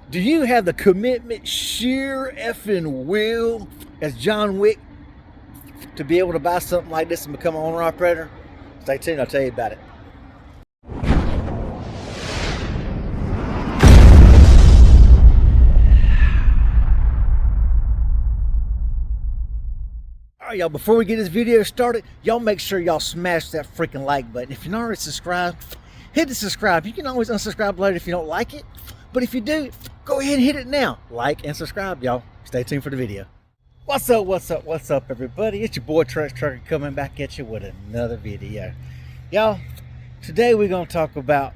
Do you have the commitment, sheer effing will as John Wick to be able to buy something like this and become an owner operator? Stay tuned, I'll tell you about it. Alright, y'all, before we get this video started, y'all make sure y'all smash that freaking like button. If you're not already subscribed, hit the subscribe. You can always unsubscribe later if you don't like it. But if you do, go ahead and hit it now. Like and subscribe, y'all. Stay tuned for the video. What's up, everybody? It's your boy Tourette Trucker coming back at you with another video. Y'all, today we're going to talk about,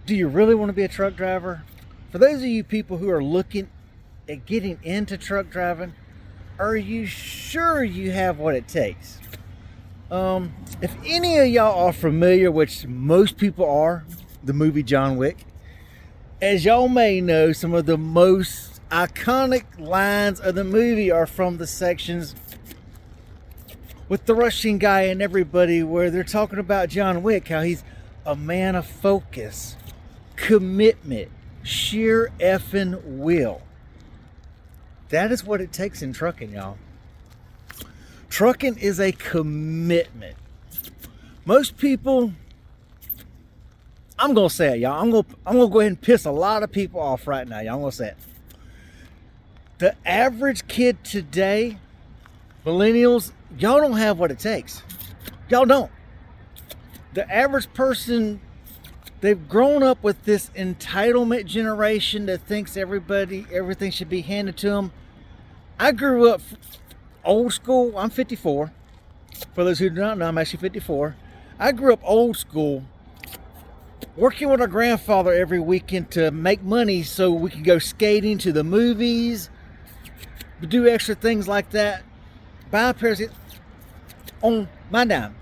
do you really want to be a truck driver? For those of you people who are looking at getting into truck driving, are you sure you have what it takes? If any of y'all are familiar, which most people are, the movie John Wick, as y'all may know, some of the most iconic lines of the movie are from the sections with the Russian guy and everybody, where they're talking about John Wick, how he's a man of focus, commitment, sheer effing will. That is what it takes in trucking, y'all. Trucking is a commitment. Most people, I'm gonna say it, y'all. I'm gonna go ahead and piss a lot of people off right now, y'all. I'm gonna say it. The average kid today, millennials, y'all don't have what it takes. Y'all don't. The average person, they've grown up with this entitlement generation that thinks everything should be handed to them. I grew up old school. I'm 54. For those who do not know, I'm actually 54. I grew up old school, working with our grandfather every weekend to make money so we could go skating, to the movies, do extra things like that, buy a pair of on my dime.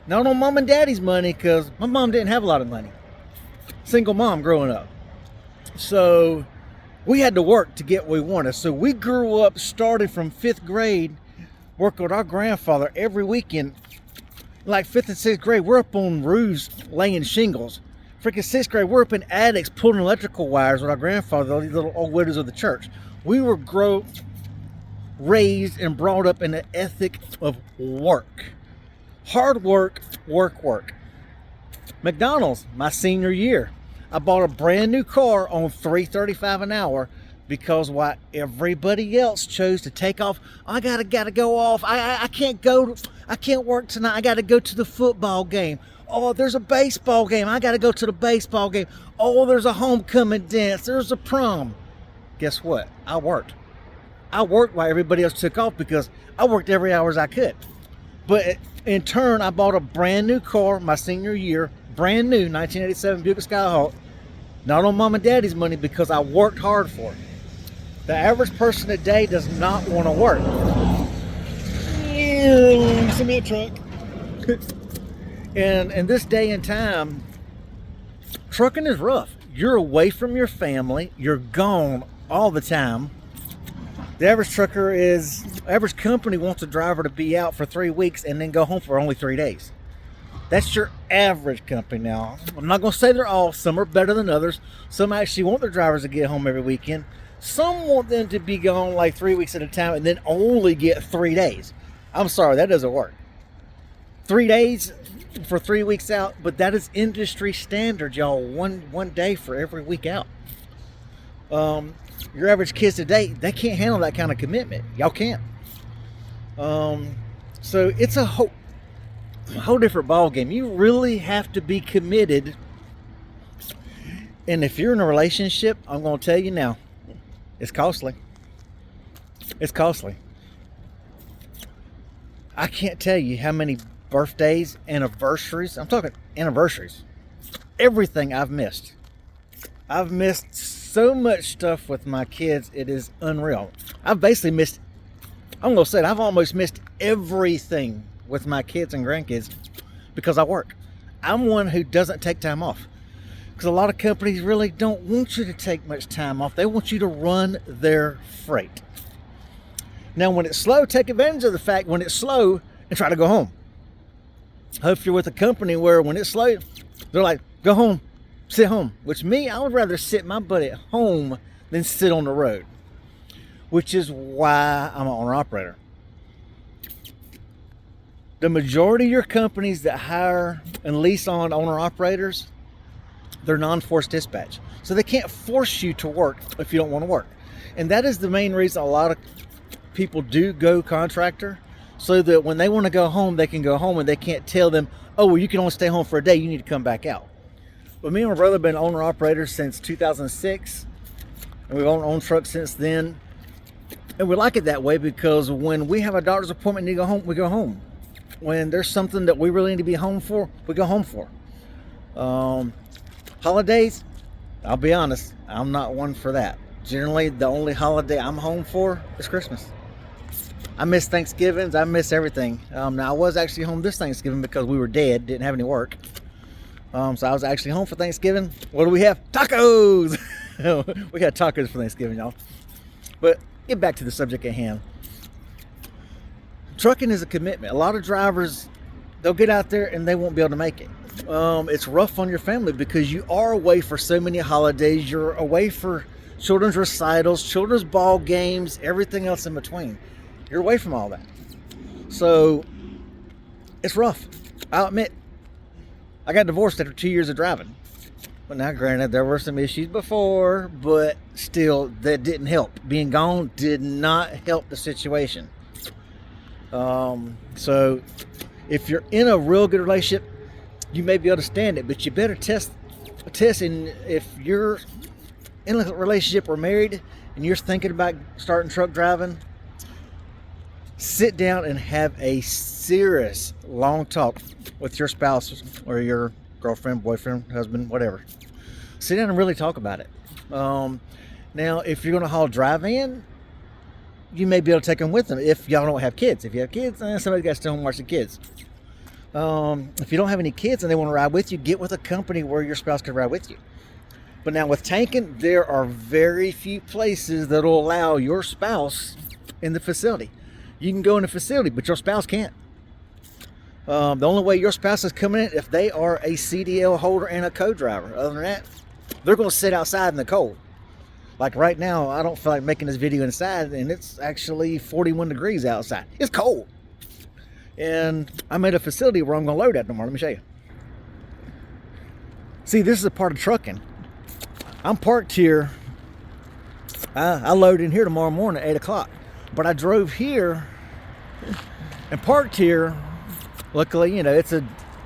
Not on mom and daddy's money, because my mom didn't have a lot of money. Single mom growing up. So we had to work to get what we wanted. So we grew up, started from 5th grade, working with our grandfather every weekend. Like 5th and 6th grade, we're up on roofs laying shingles. Freaking 6th grade, we're up in attics pulling electrical wires with our grandfather, these little old widows of the church. We were raised and brought up in the ethic of work. Hard work, work. McDonald's, my senior year, I bought a brand new car on $3.35 an hour, because while everybody else chose to take off, I gotta go off. I can't work tonight. I gotta go to the football game. Oh, there's a baseball game. I gotta go to the baseball game. Oh, there's a homecoming dance. There's a prom. Guess what? I worked while everybody else took off, because I worked every hour as I could. But in turn, I bought a brand new car my senior year, brand new 1987 Buick Skyhawk, not on mom and daddy's money, because I worked hard for it. The average person today does not want to work. Send me a truck. And in this day and time, trucking is rough. You're away from your family. You're gone all the time. The average average company wants a driver to be out for 3 weeks and then go home for only 3 days. That's your average company now. I'm not going to say they're all. Some are better than others. Some actually want their drivers to get home every weekend. Some want them to be gone like 3 weeks at a time and then only get 3 days. I'm sorry, that doesn't work. 3 days for 3 weeks out, but that is industry standard, y'all. One day for every week out. Your average kids today, they can't handle that kind of commitment. Y'all can't. So it's a whole different ball game. You really have to be committed. And if you're in a relationship, I'm going to tell you now, it's costly. It's costly. I can't tell you how many birthdays, anniversaries, I'm talking anniversaries, everything I've missed. I've missed so much stuff with my kids, it is unreal. I've basically missed, I'm going to say it, I've almost missed everything with my kids and grandkids because I work. I'm one who doesn't take time off, because a lot of companies really don't want you to take much time off. They want you to run their freight. Now, when it's slow, take advantage of the fact when it's slow and try to go home. Hope you're with a company where when it's slow, they're like, go home. Sit home. Which me, I would rather sit my butt at home than sit on the road. Which is why I'm an owner-operator. The majority of your companies that hire and lease on owner-operators, they're non-forced dispatch. So they can't force you to work if you don't want to work. And that is the main reason a lot of people do go contractor, so that when they want to go home, they can go home and they can't tell them, oh, well, you can only stay home for a day, you need to come back out. But me and my brother have been owner-operators since 2006, and we've owned trucks since then. And we like it that way because when we have a doctor's appointment and need to go home, we go home. When there's something that we really need to be home for, we go home for. Holidays, I'll be honest, I'm not one for that. Generally, the only holiday I'm home for is Christmas. I miss Thanksgivings, I miss everything. Now, I was actually home this Thanksgiving because we were dead, didn't have any work. So I was actually home for Thanksgiving. What do we have? Tacos! We got tacos for Thanksgiving, y'all. But get back to the subject at hand. Trucking is a commitment. A lot of drivers, they'll get out there and they won't be able to make it. It's rough on your family because you are away for so many holidays. You're away for children's recitals, children's ball games, everything else in between. You're away from all that. So it's rough. I'll admit, I got divorced after 2 years of driving. But now, granted, there were some issues before, but still, that didn't help. Being gone did not help the situation. So if you're in a real good relationship, you may be able to stand it, but you better test. And if you're in a relationship or married and you're thinking about starting truck driving, sit down and have a serious long talk with your spouse or your girlfriend, boyfriend, husband, whatever. Sit down and really talk about it. Now, if you're going to haul dry van, you may be able to take them with them if y'all don't have kids. If you have kids, somebody's got to stay home and watch the kids. If you don't have any kids and they want to ride with you, get with a company where your spouse can ride with you. But now with tanking, there are very few places that will allow your spouse in the facility. You can go in the facility, but your spouse can't. The only way your spouse is coming in if they are a CDL holder and a co-driver. Other than that, they're going to sit outside in the cold. Like right now, I don't feel like making this video inside, and it's actually 41 degrees outside. It's cold. And I'm at a facility where I'm going to load at tomorrow. Let me show you. See, this is a part of trucking. I'm parked here. I load in here tomorrow morning at 8 o'clock. But I drove here and parked here. Luckily, you know, it's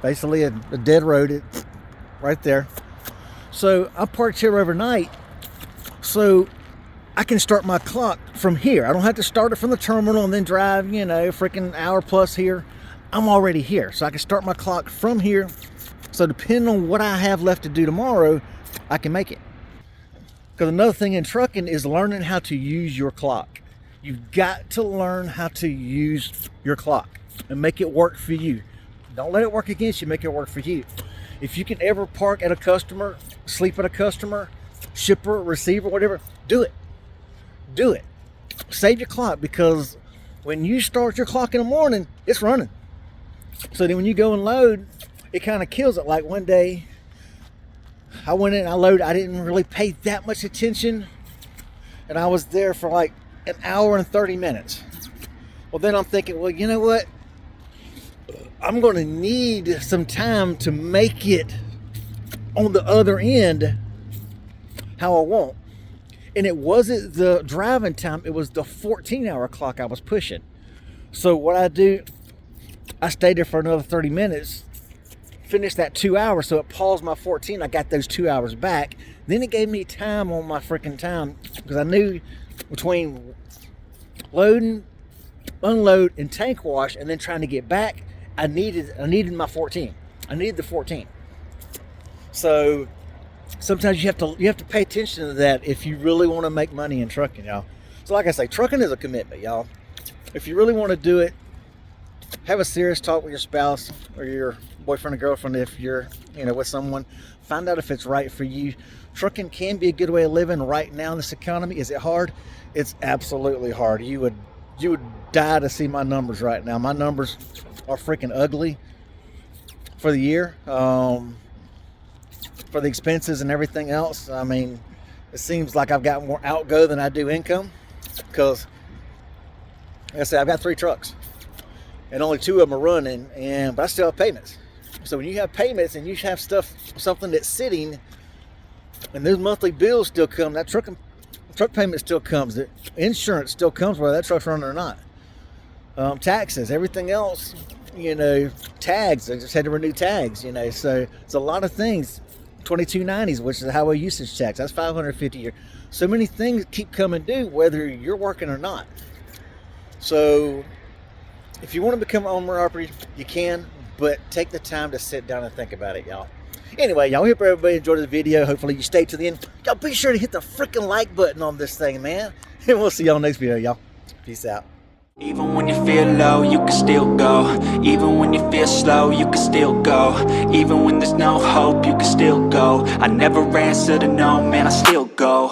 basically a dead road. It's right there. So I parked here overnight so I can start my clock from here. I don't have to start it from the terminal and then drive, you know, freaking hour plus here. I'm already here. So I can start my clock from here. So depending on what I have left to do tomorrow, I can make it. Because another thing in trucking is learning how to use your clock. You've got to learn how to use your clock and make it work for you. Don't let it work against you, make it work for you. If you can ever park at a customer, sleep at a customer, shipper, receiver, whatever, do it. Do it. Save your clock, because when you start your clock in the morning, it's running. So then when you go and load, it kind of kills it. Like one day, I went in and I loaded. I didn't really pay that much attention, and I was there for like an hour and 30 minutes. Well, then I'm thinking, well, you know what? I'm going to need some time to make it on the other end how I want. And it wasn't the driving time, it was the 14-hour clock I was pushing. So what I do, I stayed there for another 30 minutes, finished that 2 hours, so it paused my 14. I got those 2 hours back. Then it gave me time on my freaking time, because I knew between loading, unload, and tank wash, and then trying to get back, I needed my 14. I needed the 14. So sometimes you have to pay attention to that if you really want to make money in trucking, y'all. So like I say, trucking is a commitment, y'all. If you really want to do it, have a serious talk with your spouse or your boyfriend or girlfriend. If you're, with someone, find out if it's right for you. Trucking can be a good way of living right now in this economy. Is it hard? It's absolutely hard. You would die to see my numbers right now. My numbers are freaking ugly for the year. for the expenses and everything else. I mean, it seems like I've got more outgo than I do income, because like I said, I've got 3 trucks and only 2 of them are running, but I still have payments. So when you have payments and you have something that's sitting, and those monthly bills still come, that truck payment still comes, the insurance still comes whether that truck's running or not. Taxes, everything else, tags, I just had to renew tags, so it's a lot of things. 2290s, which is the highway usage tax, that's $550 a year. So many things keep coming due whether you're working or not. So if you want to become an owner operator, you can, but take the time to sit down and think about it, y'all. Anyway, y'all, hope everybody enjoyed the video. Hopefully you stay to the end. Y'all be sure to hit the freaking like button on this thing, man. And we'll see y'all next video, y'all. Peace out. Even when you feel low, you can still go. Even when you feel slow, you can still go. Even when there's no hope, you can still go. I never answer to no, man, I still go.